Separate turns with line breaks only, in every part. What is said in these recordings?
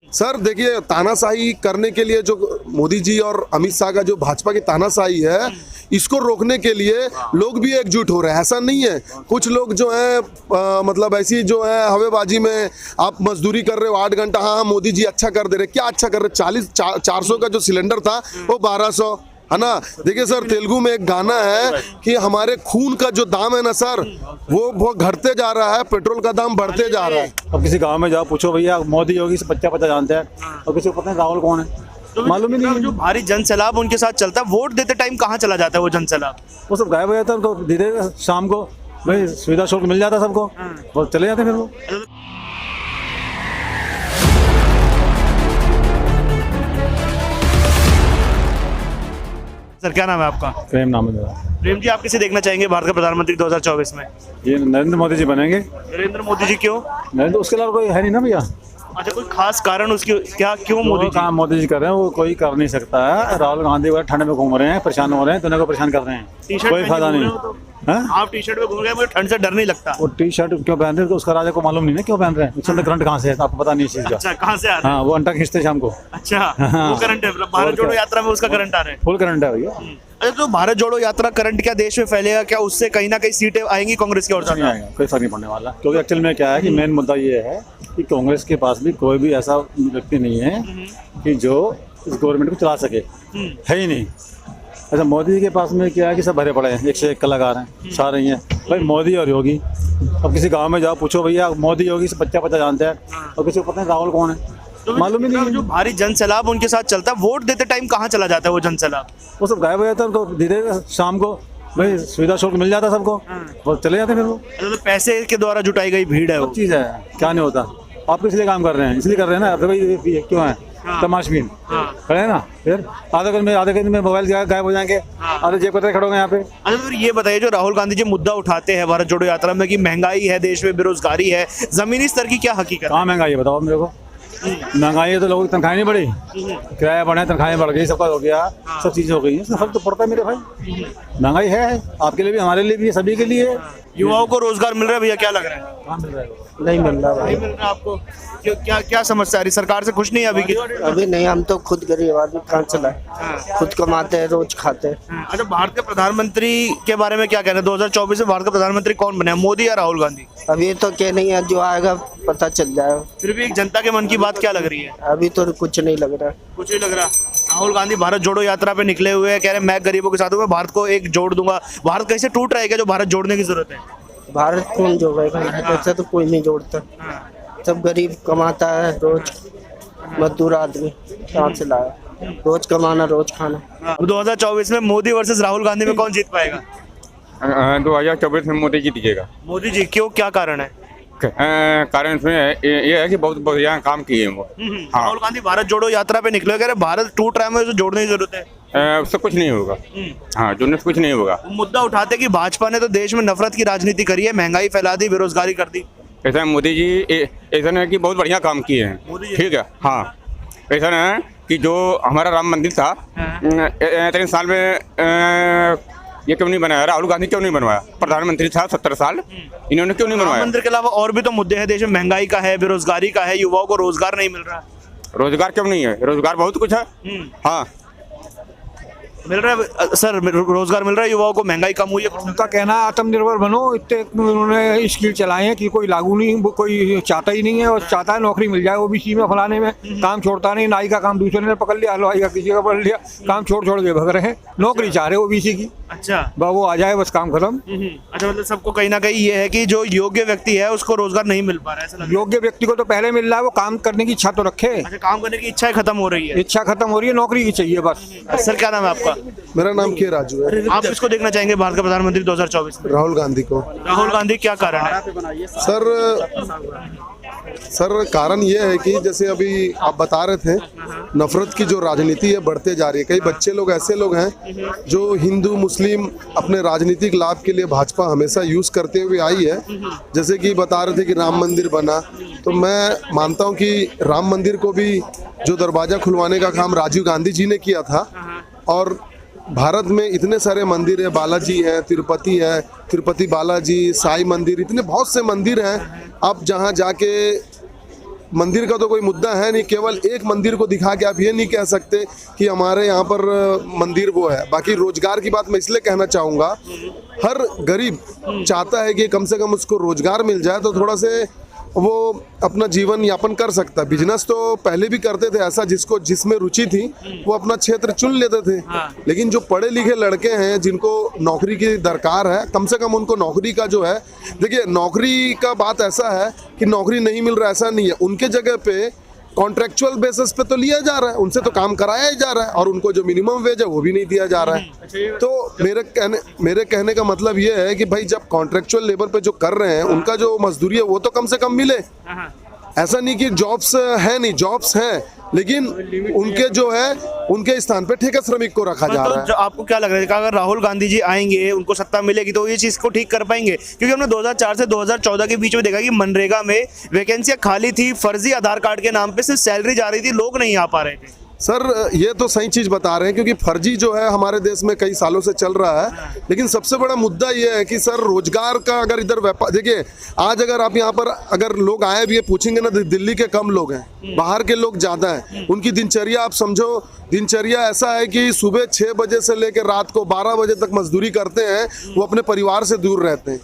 Sir देखिए, तानाशाही करने के लिए जो मोदी जी और अमित शाह का जो भाजपा की तानाशाही है, इसको रोकने के लिए लोग भी एकजुट हो रहे हैं। ऐसा नहीं है कुछ लोग जो है मतलब ऐसी जो है हवेबाजी में, आप मजदूरी कर रहे हो 8 घंटा, हाँ मोदी जी अच्छा कर दे रहे, क्या अच्छा कर रहे, 400 का जो सिलेंडर था वो 1200 है ना। देखिए सर, तेलुगु में एक गाना है कि हमारे खून का जो दाम है ना सर, वो घटते जा रहा है, पेट्रोल का दाम बढ़ते जा रहा है।
अब किसी गांव में जाओ, पूछो भैया मोदी योगी से बच्चा जानते हैं, और किसी को पता नहीं राहुल कौन है,
तो
मालूम ही नहीं है।
जो भारी जन सैलाब उनके साथ चलता है, वोट देते टाइम कहाँ चला जाता है वो जन सैलाब?
वो सब गायब हो जाता है, उनको धीरे शाम को भाई सुविधा शुल्क मिल जाता सबको, वो चले जाते फिर वो।
सर क्या नाम है आपका?
प्रेम नाम है मेरा।
प्रेम जी, आप किसे देखना चाहेंगे भारत के प्रधानमंत्री 2024 में?
ये नरेंद्र मोदी जी बनेंगे।
नरेंद्र मोदी जी क्यों?
नरेंद्र, उसके अलावा कोई है नहीं ना भैया।
अच्छा, कोई खास कारण उसकी क्या, क्यों मोदी जी?
काम मोदी जी कर रहे हैं वो कोई कर नहीं सकता है। राहुल गांधी वगैरह ठंड में घूम रहे हैं, परेशान हो रहे हैं, दुनिया को परेशान कर रहे हैं,
टी-शर्ट
कोई
पहने
फायदा
घूम
नहीं
रहे हो तो?
है।
आप टी शर्ट में घूम रहे हैं, मुझे ठंड से डर नहीं लगता।
वो टी शर्ट क्यों पहन रहे हैं, उसका राजा को मालूम नहीं है क्यों पहन रहे हैं, उसके अंदर करंट कहाँ से है आपको पता नहीं इस चीज का।
अच्छा, कहाँ से आ रहा है?
हाँ, वो अंटा खींचते शाम को।
अच्छा,
हाँ।
वो करंट है, मतलब भारत जोड़ो यात्रा में उसका करंट आ रहा है।
फुल करंट है भैया।
अच्छा, तो भारत जोड़ो यात्रा करंट क्या देश में फैलेगा? क्या उससे कहीं ना कहीं सीटें आएंगी कांग्रेस की ओर से?
नहीं आएगा, कोई फर्क नहीं पड़ने वाला, क्योंकि एक्चुअल में क्या है कि मेन मुद्दा ये है कि कांग्रेस के पास भी कोई भी ऐसा व्यक्ति नहीं है कि जो इस गवर्नमेंट को चला सके, है ही नहीं। अच्छा, मोदी जी के पास में क्या है कि सब भरे पड़े हैं, एक से एक कलाकार हैं, सारे ही हैं भाई, मोदी और योगी। अब किसी गांव में जाओ, पूछो भैया मोदी योगी से बच्चा जानते हैं, और किसी को पता नहीं राहुल कौन है,
तो
मालूम ही नहीं है।
जो भारी जन सैलाब उनके साथ चलता है, वोट देते टाइम कहाँ चला जाता है वो जन सैलाब?
वो सब गायब हो जाता है, उनको धीरे शाम को भाई सुविधा शुल्क मिल जाता सबको, वो चले जाते फिर वो।
तो पैसे के द्वारा जुटाई गई भीड़ है वो।
चीज़ है, क्या नहीं होता। आप किस लिए काम कर रहे हैं? इसलिए कर रहे हैं ना, भाई क्यों है तमाशबीन खड़े हैं ना, फिर आधे घंटे में मोबाइल गायब हो जाएंगे, आधे जेब कतरे खड़े होंगे यहाँ पे।
अच्छा, फिर ये बताइए, जो राहुल गांधी जी मुद्दा उठाते हैं भारत जोड़ो यात्रा में कि महंगाई है देश में, बेरोजगारी है, जमीनी स्तर की क्या हकीकत है?
कहाँ महंगाई है बताओ मेरे को। महंगाई है तो लोगों की तनख्वाहें नहीं बढ़ी, किराया बढ़े, तनख्वाहें बढ़ गई, सबका हो गया, सब चीज़ें हो गई, इसमें फर्क तो पड़ता है मेरे भाई। महंगाई है, आपके लिए भी, हमारे लिए भी, सभी के लिए।
युवाओं को रोजगार मिल रहा है भैया, क्या लग रहा है?
कहाँ मिल रहा है?
नहीं मिल रहा भाई।
नहीं मिल रहा आपको? क्या क्या समस्या आ रही? सरकार से खुश नहीं है अभी की?
अभी नहीं, हम तो खुद गरीब आदमी, कहाँ चलाए, खुद कमाते हैं, रोज खाते हैं।
अच्छा, भारत के प्रधानमंत्री के बारे में क्या कहना है? 2024 में भारत का प्रधानमंत्री कौन बने, मोदी या राहुल गांधी?
अभी तो क्या नहीं है, जो आएगा पता चल जाएगा।
फिर भी एक जनता के मन की बात क्या लग रही है?
अभी तो कुछ नहीं लग रहा।
कुछ नहीं लग रहा। राहुल गांधी भारत जोड़ो यात्रा पे निकले हुए हैं, कह रहे हैं मैं गरीबों के साथ हूँ, मैं भारत को एक जोड़ दूंगा। भारत कैसे टूट रहा है, क्या जो भारत जोड़ने की जरूरत है?
भारत कौन जोड़ेगा, ऐसा तो कोई नहीं जोड़ता, सब गरीब कमाता है, रोज मजदूर आदमी कहाँ से लाया, रोज कमाना रोज खाना।
2024 में मोदी वर्सेस राहुल गांधी में कौन जीत पाएगा?
2024 में मोदी जीतेगा।
मोदी जी क्यों, क्या कारण है?
कारण इसमें ये है कि बहुत बढ़िया काम किए हैं वो। हाँ,
राहुल गांधी भारत जोड़ो यात्रा पे निकले, कह रहे भारत टूट रहा है, मुझे जोड़ने की जरूरत है।
उससे कुछ नहीं होगा। हाँ, जोड़ने से कुछ नहीं होगा।
वो मुद्दा उठाते कि भाजपा ने तो देश में नफरत की राजनीति करी है, महंगाई फैला दी, बेरोजगारी कर दी।
ऐसा मोदी जी ऐसा है कि बहुत बढ़िया काम किए हैं, ठीक है। हाँ, ऐसा है कि जो हमारा राम मंदिर था 3 साल में ये क्यों नहीं बनाया? राहुल गांधी क्यों नहीं बनवाया? प्रधानमंत्री था 70 साल, इन्होंने क्यों नहीं बनवाया?
मंदिर के अलावा और भी तो मुद्दे हैं देश में, महंगाई का है, बेरोजगारी का है, युवाओं को रोजगार नहीं मिल रहा।
रोजगार क्यों नहीं है? रोजगार बहुत कुछ है। हाँ,
मिल रहा है सर, रोजगार मिल रहा है युवाओं को, महंगाई कम हुई है।
उनका कहना है आत्मनिर्भर बनो, इतने उन्होंने स्किल चलाए हैं कि कोई लागू नहीं, वो कोई चाहता ही नहीं है, और चाहता है नौकरी मिल जाए ओबीसी में, फलाने में काम छोड़ता नहीं, नाई का काम दूसरे ने पकड़ लिया, हलवाई का किसी का पकड़ लिया, काम छोड़ के भग रहे हैं, नौकरी चाह रहे ओबीसी की।
अच्छा,
वो आ जाए बस काम खत्म।
अच्छा, मतलब सबको कहीं ना कहीं ये है कि जो योग्य व्यक्ति है उसको रोजगार नहीं मिल पा रहा है, ऐसा लग रहा है।
योग्य व्यक्ति को तो पहले मिल रहा है, वो काम करने की इच्छा तो रखे।
अच्छा, काम करने की इच्छा खत्म हो रही है,
इच्छा खत्म हो रही है, नौकरी की चाहिए बस।
सर क्या नाम है आपका?
मेरा नाम के राजू है।
आप किसको देखना चाहेंगे भारत का प्रधानमंत्री 2024 में?
राहुल गांधी को।
राहुल गांधी, क्या कारण है?
सर कारण ये है कि जैसे अभी आप बता रहे थे, नफरत की जो राजनीति है बढ़ते जा रही है। कई बच्चे लोग ऐसे लोग हैं जो हिंदू मुस्लिम अपने राजनीतिक लाभ के लिए भाजपा हमेशा यूज़ करते हुए आई है। जैसे कि बता रहे थे कि राम मंदिर बना, तो मैं मानता हूं कि राम मंदिर को भी जो दरवाज़ा खुलवाने का काम राजीव गांधी जी ने किया था। और भारत में इतने सारे मंदिर है, बालाजी है, तिरुपति बालाजी, साई मंदिर, इतने बहुत से मंदिर हैं। आप जहाँ जाके मंदिर का तो कोई मुद्दा है नहीं, केवल एक मंदिर को दिखा के आप ये नहीं कह सकते कि हमारे यहाँ पर मंदिर वो है। बाकी रोजगार की बात मैं इसलिए कहना चाहूँगा, हर गरीब चाहता है कि कम से कम उसको रोजगार मिल जाए तो थोड़ा से वो अपना जीवन यापन कर सकता है। बिजनेस तो पहले भी करते थे, ऐसा जिसको जिसमें रुचि थी वो अपना क्षेत्र चुन लेते थे। लेकिन जो पढ़े लिखे लड़के हैं जिनको नौकरी की दरकार है, कम से कम उनको नौकरी का जो है, देखिए नौकरी का बात ऐसा है कि नौकरी नहीं मिल रहा ऐसा नहीं है, उनके जगह पे कॉन्ट्रेक्चुअल बेसिस पे तो लिया जा रहा है, उनसे तो काम कराया ही जा रहा है और उनको जो मिनिमम वेज है वो भी नहीं दिया जा रहा है। तो मेरे कहने का मतलब ये है कि भाई जब कॉन्ट्रेक्चुअल लेबर पे जो कर रहे हैं उनका जो मजदूरी है वो तो कम से कम मिले। ऐसा नहीं कि जॉब्स है नहीं, जॉब्स हैं, लेकिन उनके जो है उनके स्थान पे ठेका श्रमिक को रखा जा रहा है।
तो आपको क्या लग रहा है कि अगर राहुल गांधी जी आएंगे, उनको सत्ता मिलेगी तो ये चीज को ठीक कर पाएंगे? क्योंकि हमने 2004 से 2014 के बीच में देखा कि मनरेगा में वैकेंसियां खाली थी, फर्जी आधार कार्ड के नाम पे सिर्फ सैलरी जा रही थी, लोग नहीं आ पा रहे थे।
सर ये तो सही चीज बता रहे हैं, क्योंकि फर्जी जो है हमारे देश में कई सालों से चल रहा है। लेकिन सबसे बड़ा मुद्दा ये है कि सर रोजगार का अगर इधर व्यापार, देखिए आज अगर आप यहाँ पर अगर लोग आए भी पूछेंगे ना, दिल्ली के कम लोग हैं, बाहर के लोग ज्यादा हैं। उनकी दिनचर्या आप समझो, दिनचर्या ऐसा है कि सुबह 6 बजे से लेकर रात को 12 बजे तक मजदूरी करते हैं, वो अपने परिवार से दूर रहते हैं,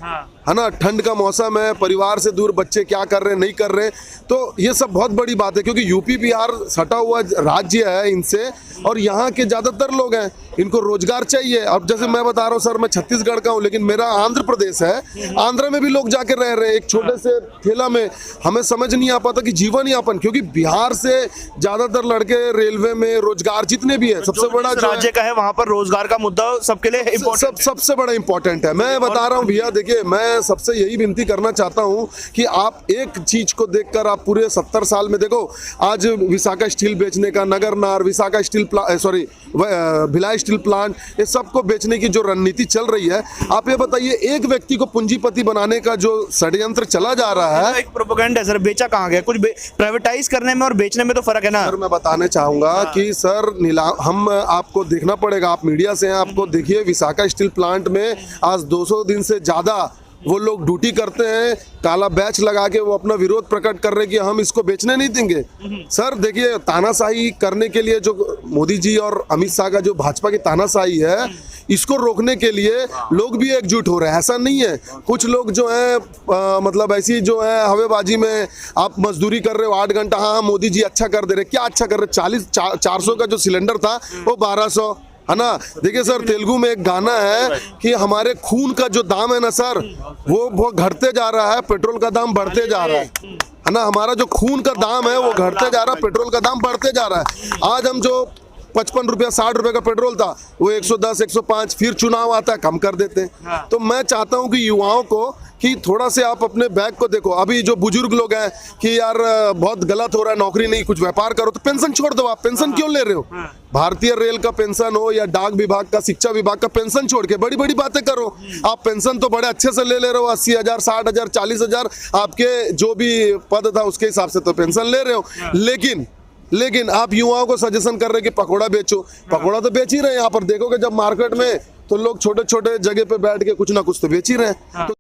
है ना। ठंड का मौसम है, परिवार से दूर, बच्चे क्या कर रहे हैं नहीं कर रहे, तो ये सब बहुत बड़ी बात है। क्योंकि यूपी बिहार सटा हुआ राज्य है इनसे, और यहाँ के ज्यादातर लोग हैं, इनको रोजगार चाहिए। अब जैसे मैं बता रहा हूँ सर, मैं छत्तीसगढ़ का हूँ लेकिन मेरा आंध्र प्रदेश है, आंध्र में भी लोग जाके रह रहे हैं एक छोटे से ठेला में। हमें समझ नहीं आ पाता कि जीवन यापन, क्योंकि बिहार से ज्यादातर लड़के रेलवे में, रोजगार जितने भी है, सबसे बड़ा जो
राज्य का है वहां पर रोजगार का मुद्दा सबके लिए इम्पोर्टेंट,
सबसे बड़ा इंपॉर्टेंट है। मैं बता रहा हूँ भैया, देखिए मैं सबसे यही विनती करना चाहता हूँ कि आप एक चीज को देखकर आप पूरे 70 साल में देखो, आज विशाखा स्टील बेचने का, Nagarnar, Vishakha steel Bhilai steel plant, ये सबको बेचने की जो रणनीति चल रही है, आप ये बताइए एक व्यक्ति को पूंजीपति बनाने का जो षड्यंत्र चला जा रहा है,
एक प्रोपेगेंडा है सर। बेचा कहाँ गया? कुछ प्राइवेटाइज करने में और बेचने में तो फर्क है ना
सर। मैं बताने चाहूंगा कि सर हम आपको देखना पड़ेगा, आप मीडिया से हैं, आपको देखिए विशाखा स्टील प्लांट में आज 200 दिन से ज्यादा वो लोग ड्यूटी करते हैं, काला बैच लगा के वो अपना विरोध प्रकट कर रहे हैं कि हम इसको बेचने नहीं देंगे। सर देखिए, तानाशाही करने के लिए जो मोदी जी और अमित शाह का जो भाजपा की तानाशाही है, इसको रोकने के लिए लोग भी एकजुट हो रहे हैं। ऐसा नहीं है कुछ लोग जो है मतलब ऐसी जो है हवेबाजी में, आप मजदूरी कर रहे हो 8 घंटा, हाँ मोदी जी अच्छा कर दे रहे, क्या अच्छा कर रहे? 400 का जो सिलेंडर था वो 1200, है ना। देखिए सर, तेलुगु में एक गाना है कि हमारे खून का जो दाम है ना सर, वो घटते जा रहा है, पेट्रोल का दाम बढ़ते जा रहा है ना। हमारा जो खून का दाम है वो घटते जा रहा है, पेट्रोल का दाम बढ़ते जा रहा है। आज हम जो 55 रुपया 60 रुपए का पेट्रोल था वो 110 105, फिर चुनाव आता है कम कर देते हैं। तो मैं चाहता हूं कि युवाओं को कि थोड़ा से आप अपने बैग को देखो। अभी जो बुजुर्ग लोग हैं कि यार बहुत गलत हो रहा है, नौकरी नहीं, कुछ व्यापार करो, तो पेंशन छोड़ दो। आप पेंशन क्यों ले रहे हो? भारतीय रेल का पेंशन हो या डाक विभाग का, शिक्षा विभाग का पेंशन छोड़ के बड़ी बड़ी बातें करो। आप पेंशन तो बड़े अच्छे से ले रहे हो, 80,000 60,000 40,000 आपके जो भी पद था उसके हिसाब से तो पेंशन ले रहे हो। लेकिन आप युवाओं को सजेशन कर रहे हैं कि पकौड़ा बेचो। पकौड़ा तो बेच ही रहे हैं, यहाँ पर देखोगे जब मार्केट में तो लोग छोटे छोटे जगह पे बैठ के कुछ ना कुछ तो बेच ही रहे हैं। तो